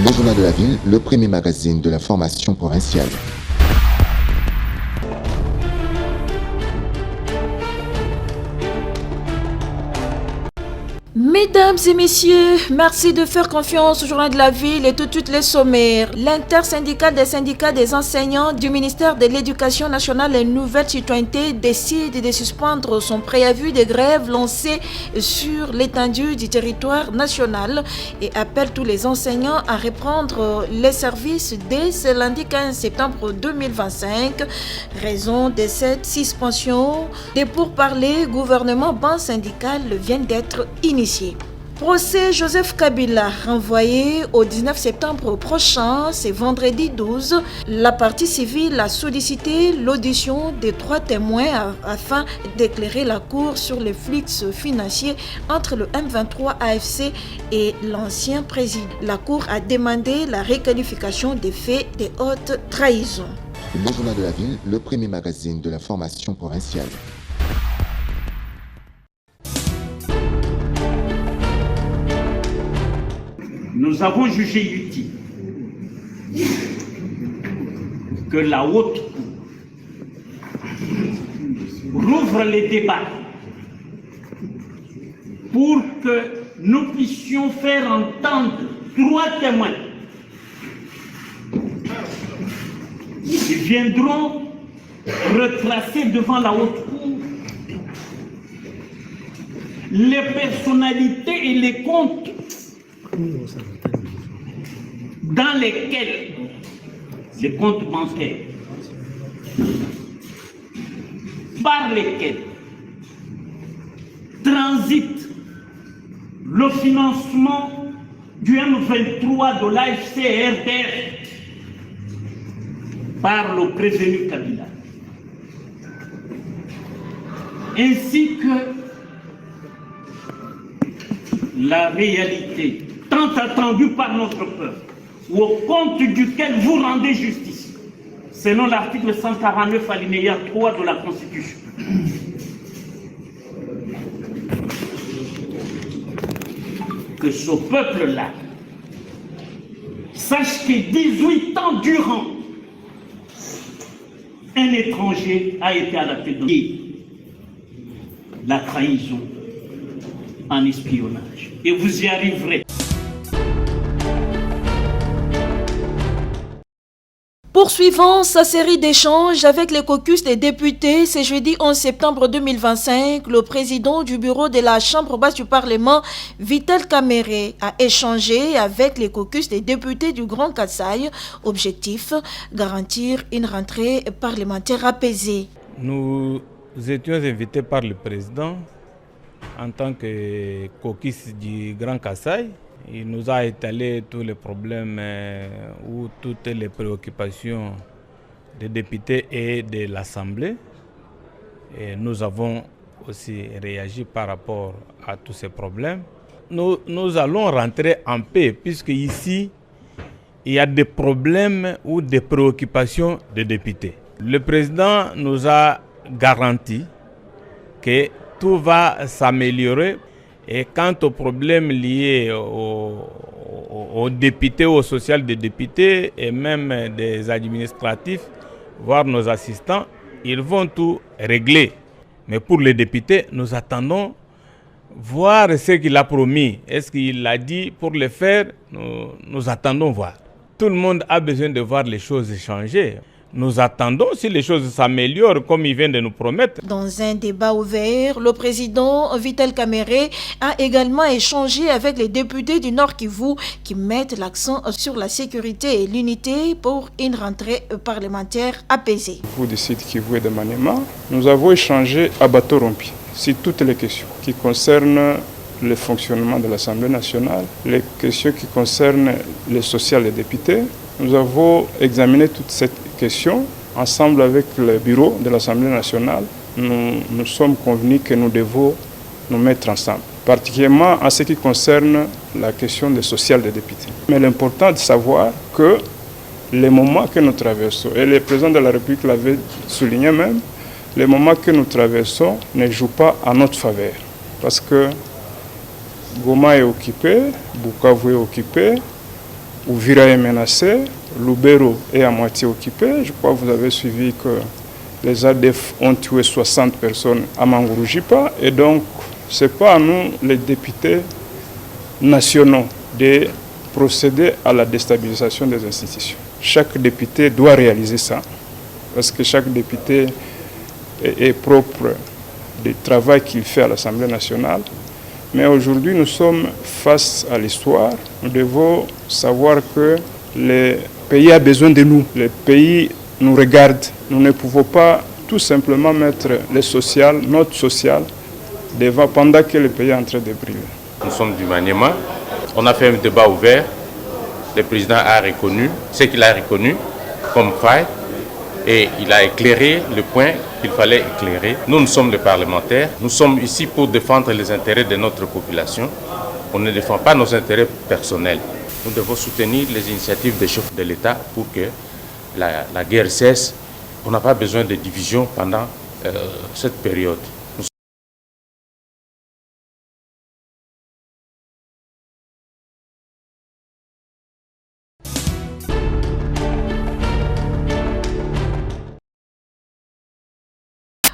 Le Journal de la Ville, le premier magazine de l'information provinciale. Mesdames et messieurs, merci de faire confiance au Journal de la Ville et tout de suite les sommaires. L'intersyndicale des syndicats des enseignants du ministère de l'Éducation nationale et Nouvelle Citoyenneté décide de suspendre son préavis de grève lancé sur l'étendue du territoire national et appelle tous les enseignants à reprendre les services dès ce lundi 15 septembre 2025. Raison de cette suspension, des pourparlers gouvernement-banc syndical viennent d'être initiés. Procès Joseph Kabila renvoyé au 19 septembre prochain, c'est vendredi 12. La partie civile a sollicité l'audition des 3 témoins afin d'éclairer la Cour sur les flux financiers entre le M23 AFC et l'ancien président. La Cour a demandé la requalification des faits de haute trahison. Le Journal de la Ville, le premier magazine de l'information provinciale. Nous avons jugé utile que la haute cour rouvre les débats pour que nous puissions faire entendre 3 témoins qui viendront retracer devant la haute cour les personnalités et les comptes dans lesquels les comptes bancaires, par lesquels transite le financement du M23 de l'AFC et RDR par le prévenu Kabila, ainsi que la réalité tant attendue par notre peuple, ou au compte duquel vous rendez justice, selon l'article 149 alinéa 3 de la Constitution. Que ce peuple-là sache que 18 ans durant, un étranger a été à la tête de la trahison en espionnage. Et vous y arriverez. Poursuivant sa série d'échanges avec les caucus des députés, ce jeudi 11 septembre 2025, le président du bureau de la Chambre basse du Parlement, Vital Kamerhe, a échangé avec les caucus des députés du Grand Kasaï. Objectif, garantir une rentrée parlementaire apaisée. Nous étions invités par le président en tant que caucus du Grand Kasaï. Il nous a étalé tous les problèmes ou toutes les préoccupations des députés et de l'Assemblée. Et nous avons aussi réagi par rapport à tous ces problèmes. Nous allons rentrer en paix puisque ici, il y a des problèmes ou des préoccupations des députés. Le président nous a garanti que tout va s'améliorer. Et quant aux problèmes liés aux députés, au social des députés et même des administratifs, voire nos assistants, ils vont tout régler. Mais pour les députés, nous attendons voir ce qu'il a promis. Est-ce qu'il l'a dit pour le faire? Nous attendons voir. Tout le monde a besoin de voir les choses changer. Nous attendons si les choses s'améliorent comme il vient de nous promettre. Dans un débat ouvert, le président Vital Kamerhe a également échangé avec les députés du Nord Kivu qui mettent l'accent sur la sécurité et l'unité pour une rentrée parlementaire apaisée. Vous du site Kivu et de Maniema, nous avons échangé à bateau rompu sur toutes les questions qui concernent le fonctionnement de l'Assemblée nationale, les questions qui concernent le social des députés. Nous avons examiné toutes ces questions ensemble avec le bureau de l'Assemblée nationale. Nous sommes convenus que nous devons nous mettre ensemble, particulièrement en ce qui concerne la question des social des députés. Mais l'important de savoir que les moments que nous traversons, et le président de la République l'avait souligné même, les moments que nous traversons ne jouent pas en notre faveur. Parce que Goma est occupé, Bukavu est occupé, Ouvira est menacé, Lubero est à moitié occupé. Je crois que vous avez suivi que les ADF ont tué 60 personnes à Mangurujipa. Et donc, ce n'est pas à nous, les députés nationaux, de procéder à la déstabilisation des institutions. Chaque député doit réaliser ça, parce que chaque député est propre du travail qu'il fait à l'Assemblée nationale. Mais aujourd'hui, nous sommes face à l'histoire. Nous devons savoir que le pays a besoin de nous. Le pays nous regarde. Nous ne pouvons pas tout simplement mettre le social, notre social, devant pendant que le pays est en train de brûler. Nous sommes du Maniema. On a fait un débat ouvert. Le président a reconnu ce qu'il a reconnu comme faille et il a éclairé le point qu'il fallait éclairer. Nous sommes les parlementaires. Nous sommes ici pour défendre les intérêts de notre population. On ne défend pas nos intérêts personnels. Nous devons soutenir les initiatives des chefs de l'État pour que la guerre cesse. On n'a pas besoin de division pendant cette période.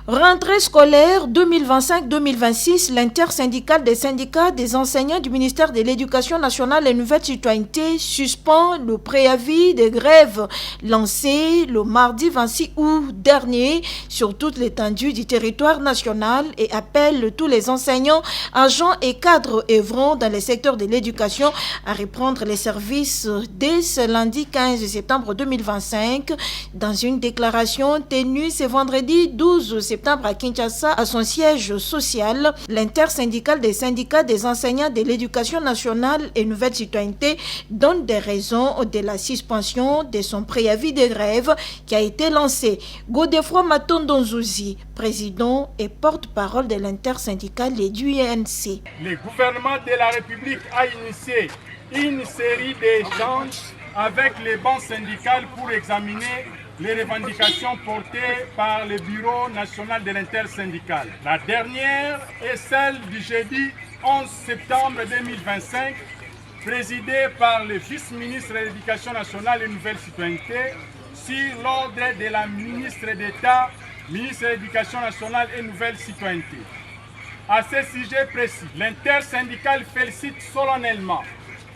Rentrée scolaire 2025-2026, l'intersyndicale des syndicats des enseignants du ministère de l'Éducation nationale et Nouvelle Citoyenneté suspend le préavis de grève lancé le mardi 26 août dernier sur toute l'étendue du territoire national et appelle tous les enseignants, agents et cadres œuvrant dans les secteurs de l'éducation à reprendre les services dès ce lundi 15 septembre 2025. Dans une déclaration tenue ce vendredi 12 septembre à Kinshasa, à son siège social, l'intersyndicale des syndicats des enseignants de l'éducation nationale et Nouvelle Citoyenneté donne des raisons de la suspension de son préavis de grève qui a été lancé. Godefroid Matondonzouzi, président et porte-parole de l'intersyndicale du UNC. Le gouvernement de la République a initié une série d'échanges avec les banques syndicales pour examiner les revendications portées par le Bureau national de l'intersyndicale. La dernière est celle du jeudi 11 septembre 2025, présidée par le vice-ministre de l'Éducation nationale et Nouvelle Citoyenneté, sur l'ordre de la ministre d'État, ministre de l'Éducation nationale et Nouvelle Citoyenneté. À ce sujet précis, l'intersyndicale félicite solennellement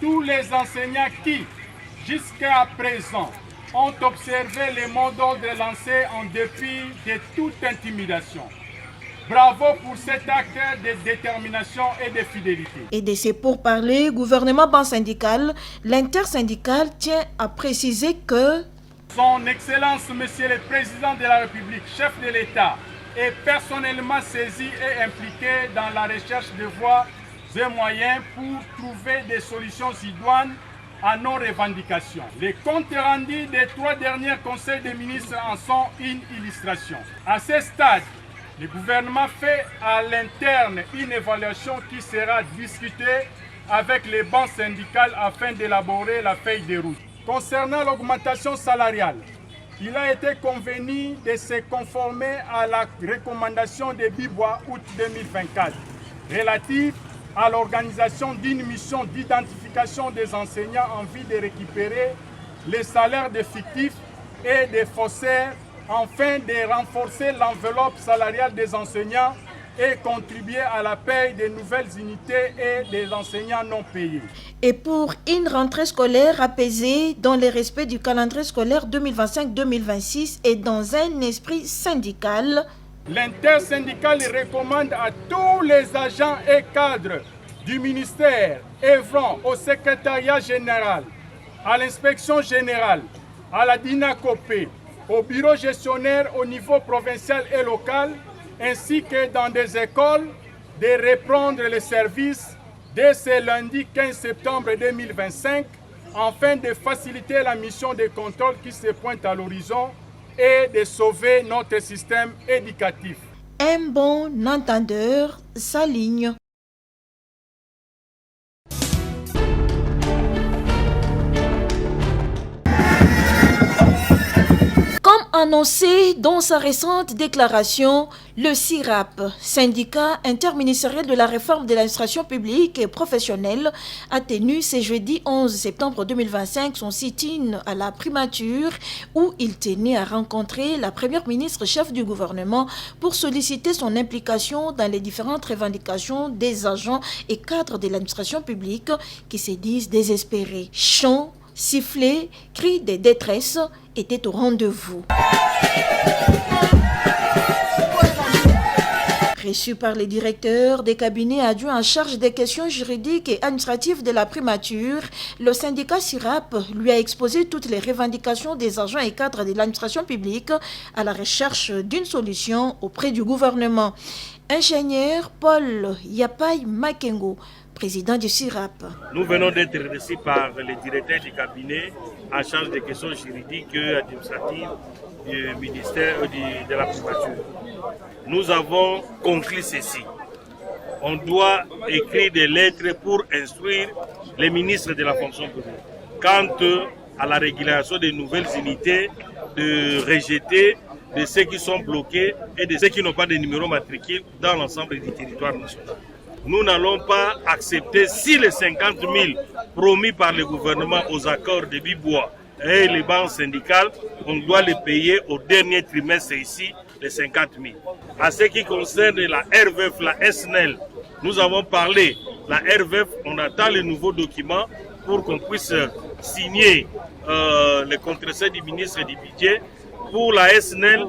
tous les enseignants qui, jusqu'à présent, ont observé les mots d'ordre lancés en dépit de toute intimidation. Bravo pour cet acte de détermination et de fidélité. Et de ces pourparlers, gouvernement ban syndical, l'intersyndicale tient à préciser que Son Excellence, Monsieur le Président de la République, chef de l'État, est personnellement saisi et impliqué dans la recherche de voies et moyens pour trouver des solutions idoines à nos revendications. Les comptes rendus des 3 derniers conseils des ministres en sont une illustration. À ce stade, le gouvernement fait à l'interne une évaluation qui sera discutée avec les banques syndicales afin d'élaborer la feuille de route. Concernant l'augmentation salariale, il a été convenu de se conformer à la recommandation de Bibois août 2024 relative à l'organisation d'une mission d'identification des enseignants en vue de récupérer les salaires des fictifs et des faussaires afin de renforcer l'enveloppe salariale des enseignants et contribuer à la paie des nouvelles unités et des enseignants non payés. Et pour une rentrée scolaire apaisée dans le respect du calendrier scolaire 2025-2026 et dans un esprit syndical, l'intersyndicale recommande à tous les agents et cadres du ministère œuvrant au secrétariat général, à l'inspection générale, à la DINACOPé, au bureau gestionnaire au niveau provincial et local, ainsi que dans des écoles, de reprendre les services dès ce lundi 15 septembre 2025, afin de faciliter la mission de contrôle qui se pointe à l'horizon et de sauver notre système éducatif. Un bon entendeur s'aligne. Comme annoncé dans sa récente déclaration, le CIRAP, syndicat interministériel de la réforme de l'administration publique et professionnelle, a tenu ce jeudi 11 septembre 2025 son sit-in à la primature où il tenait à rencontrer la première ministre chef du gouvernement pour solliciter son implication dans les différentes revendications des agents et cadres de l'administration publique qui se disent désespérés. Chants, sifflets, cris de détresse étaient au rendez-vous. Reçu par les directeurs des cabinets adjoints en charge des questions juridiques et administratives de la primature, le syndicat CIRAP lui a exposé toutes les revendications des agents et cadres de l'administration publique à la recherche d'une solution auprès du gouvernement. Ingénieur Paul Yapai Makengo, président du CIRAP. Nous venons d'être reçus par les directeurs du cabinet en charge des questions juridiques et administratives du ministère de la primature. Nous avons conclu ceci. On doit écrire des lettres pour instruire les ministres de la fonction publique. Quant à la régulation des nouvelles unités, de rejeter de ceux qui sont bloqués et de ceux qui n'ont pas de numéro matricule dans l'ensemble du territoire national. Nous n'allons pas accepter si les 50 000 promis par le gouvernement aux accords de Bibois et les banques syndicales, on doit les payer au dernier trimestre ici, les 50 000. À ce qui concerne la RVF, la SNEL, nous avons parlé. La RVF, on attend les nouveaux documents pour qu'on puisse signer le contre-seing du ministre du Budget. Pour la SNEL,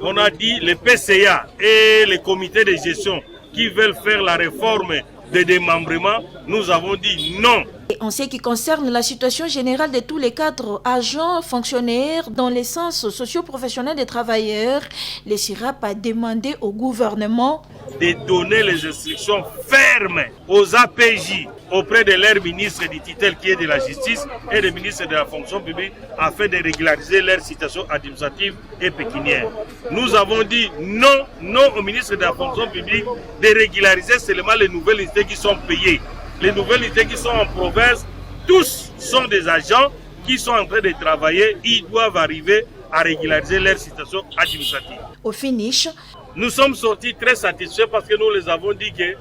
on a dit les PCA et les comités de gestion qui veulent faire la réforme de démembrement, nous avons dit non. Et en ce qui concerne la situation générale de tous les cadres, agents, fonctionnaires, dans les sens socio-professionnels des travailleurs, le CIRAP a demandé au gouvernement de donner les instructions fermes aux APJ auprès de leur ministre du tutelle qui est de la justice et des ministres de la fonction publique afin de régulariser leur situation administrative et pécuniaire. Nous avons dit non au ministre de la fonction publique de régulariser seulement les nouvelles unités qui sont payées. Les nouvelles unités qui sont en province, tous sont des agents qui sont en train de travailler. Ils doivent arriver à régulariser leur situation administrative. Au finish, nous sommes sortis très satisfaits parce que nous les avons dit que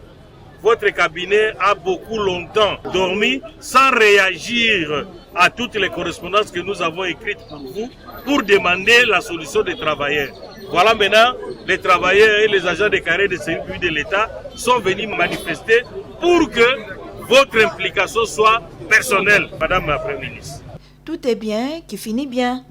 votre cabinet a beaucoup longtemps dormi sans réagir à toutes les correspondances que nous avons écrites pour vous pour demander la solution des travailleurs. Voilà maintenant, les travailleurs et les agents des carrés de sécurité de l'État sont venus manifester pour que votre implication soit personnelle, Madame la Première ministre. Tout est bien qui finit bien.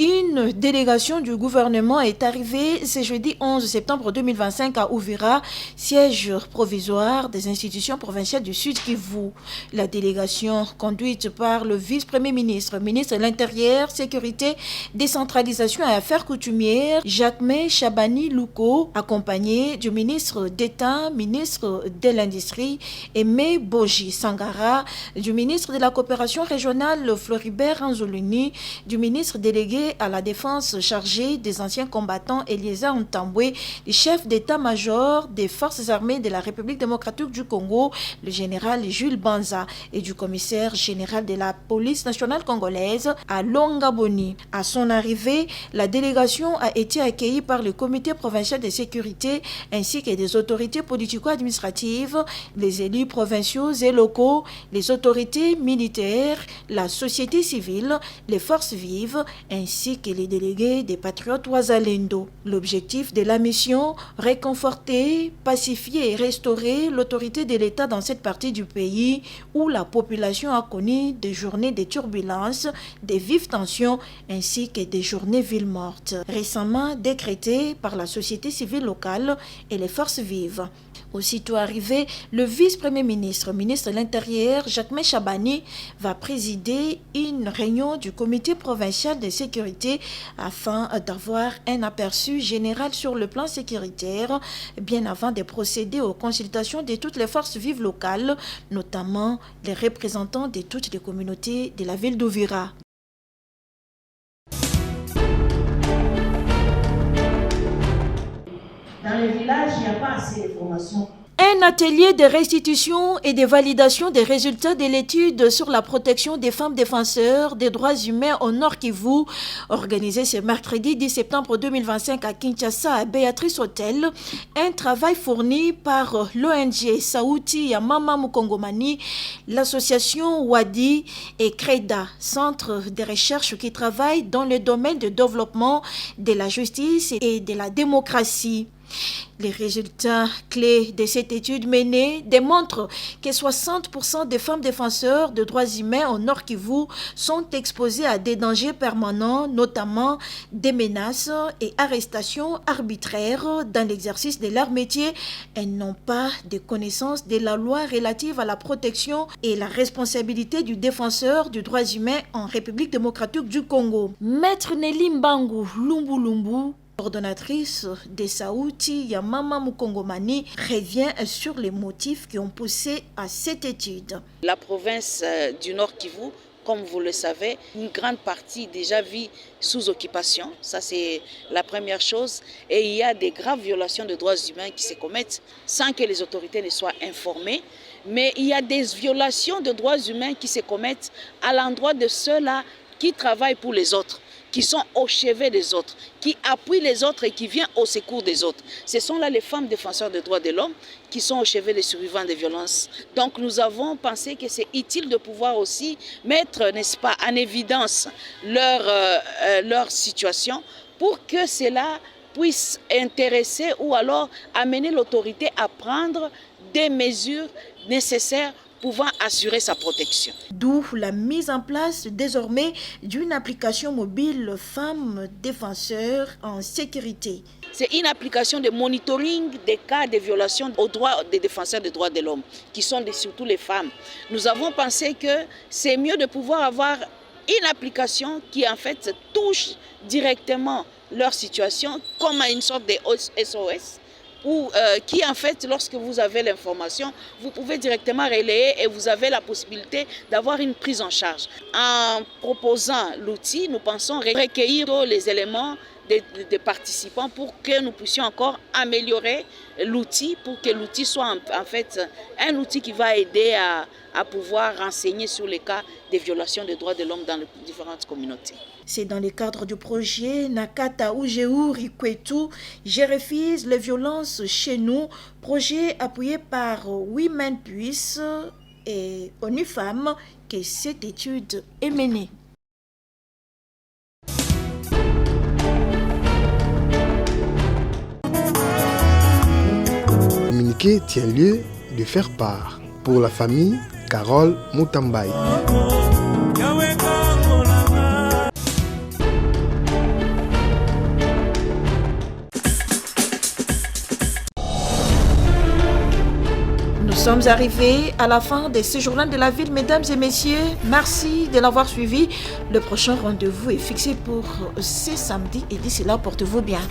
Une délégation du gouvernement est arrivée ce jeudi 11 septembre 2025 à Uvira, siège provisoire des institutions provinciales du Sud Kivu. La délégation, conduite par le vice-premier ministre, ministre de l'Intérieur, Sécurité, Décentralisation et Affaires coutumières, Jacquemain Chabani Louko, accompagné du ministre d'État, ministre de l'Industrie, Aimé Boji Sangara, du ministre de la Coopération régionale, Floribert Anzolini, du ministre délégué à la défense chargé des anciens combattants Eliezer Ntambwe, du chef d'état-major des forces armées de la République démocratique du Congo, le général Jules Banza, et du commissaire général de la police nationale congolaise à Longaboni. À son arrivée, la délégation a été accueillie par le comité provincial de sécurité ainsi que des autorités politico-administratives, les élus provinciaux et locaux, les autorités militaires, la société civile, les forces vives, ainsi que les délégués des patriotes Ouazalendo. L'objectif de la mission, réconforter, pacifier et restaurer l'autorité de l'État dans cette partie du pays où la population a connu des journées de turbulences, des vives tensions ainsi que des journées villes mortes, récemment décrétées par la société civile locale et les forces vives. Aussitôt arrivé, le vice-premier ministre, ministre de l'Intérieur, Jacquemain Chabani, va présider une réunion du comité provincial de sécurité afin d'avoir un aperçu général sur le plan sécuritaire, bien avant de procéder aux consultations de toutes les forces vives locales, notamment les représentants de toutes les communautés de la ville d'Uvira. Dans les villages, il n'y a pas assez de formation. Un atelier de restitution et de validation des résultats de l'étude sur la protection des femmes défenseurs des droits humains au Nord Kivu, organisé ce mercredi 10 septembre 2025 à Kinshasa à Béatrice Hotel, un travail fourni par l'ONG Sauti ya Mama Mukongomani, l'association Wadi et CREDA, centre de recherche qui travaille dans le domaine du développement de la justice et de la démocratie. Les résultats clés de cette étude menée démontrent que 60% des femmes défenseurs de droits humains au Nord Kivu sont exposées à des dangers permanents, notamment des menaces et arrestations arbitraires dans l'exercice de leur métier. Elles n'ont pas de connaissance de la loi relative à la protection et la responsabilité du défenseur des droits humains en République démocratique du Congo. Maître Nelly Mbangu Lumbu, coordonnatrice de Sauti ya Mama Mukongomani, revient sur les motifs qui ont poussé à cette étude. La province du Nord Kivu, comme vous le savez, une grande partie déjà vit sous occupation, ça c'est la première chose, et il y a des graves violations de droits humains qui se commettent sans que les autorités ne soient informées, mais il y a des violations de droits humains qui se commettent à l'endroit de ceux-là qui travaillent pour les autres, qui sont au chevet des autres, qui appuient les autres et qui viennent au secours des autres. Ce sont là les femmes défenseurs des droits de l'homme qui sont au chevet des survivants des violences. Donc nous avons pensé que c'est utile de pouvoir aussi mettre, n'est-ce pas, en évidence leur situation pour que cela puisse intéresser ou alors amener l'autorité à prendre des mesures nécessaires pouvant assurer sa protection. D'où la mise en place désormais d'une application mobile femmes défenseurs en sécurité. C'est une application de monitoring des cas de violation aux droits des défenseurs des droits de l'homme, qui sont surtout les femmes. Nous avons pensé que c'est mieux de pouvoir avoir une application qui en fait touche directement leur situation comme à une sorte de SOS. Ou qui en fait, lorsque vous avez l'information, vous pouvez directement relayer et vous avez la possibilité d'avoir une prise en charge. En proposant l'outil, nous pensons recueillir les éléments des participants pour que nous puissions encore améliorer l'outil, pour que l'outil soit en fait un outil qui va aider à pouvoir renseigner sur les cas de violations des droits de l'homme dans les différentes communautés. C'est dans le cadre du projet Nakata Ujeur Ikwetu, je refuse les violences chez nous, projet appuyé par Women Puissent et ONU Femmes, que cette étude est menée. Le communiqué tient lieu de faire part pour la famille Carole Mutambaye. Nous sommes arrivés à la fin de ce journal de la ville, mesdames et messieurs. Merci de l'avoir suivi. Le prochain rendez-vous est fixé pour ce samedi et d'ici là, portez-vous bien.